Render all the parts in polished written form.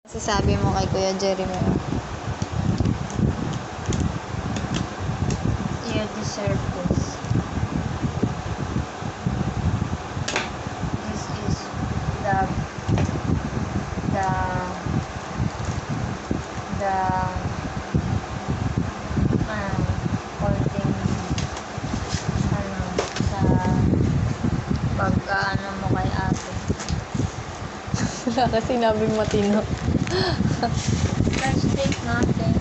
Sasabi mo kay Kuya Jeremy. You deserve this. This is the konting sa pag-ano mo kay ate. Wala ka sinabing matino. Let's take nothing.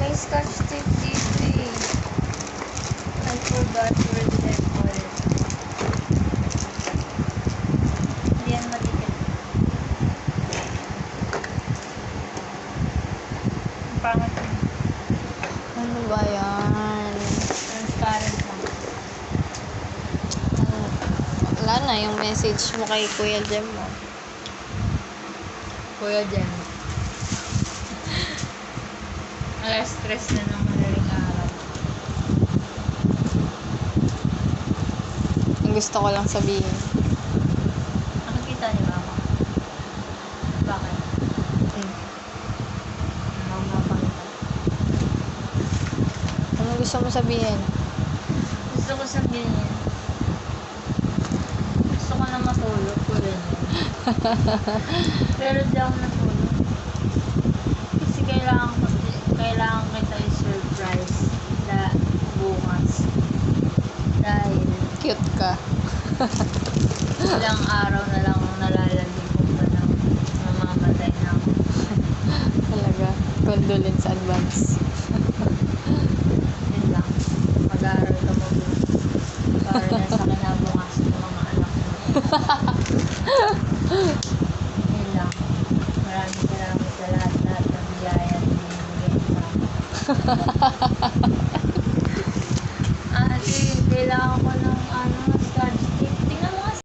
May scotch tape dito eh. I forgot where did I put it. Hindi yan matikit. Ang pangit yun. Ano ba yan? Transparent lang. Wala na yung message mo kay Kuya Jem mo. Kuya Jem. Stress na ng madaling araw. Ang gusto ko lang sabihin. Nakikita niyo ba ako? Bakit? Mamapakita. Ano gusto mo sabihin? Gusto ko sabihin yan. Gusto ko na matulog ko rin. Pero di ako natulog. Kasi kailangan kita i-surprise na bukas. Dahil Cute ka. ilang araw na lang ang nalalagay ko pa ng mamamatay na ako. Talaga. Condolence advance. Yun lang. Mag-aaral ka mabuti. Para na sa kinabukasan ng mga anak mo. Yun lang. Maraming salamat sa lahat ng biyaya na binibigay sa akin. Ate, kailangan ko ng scotch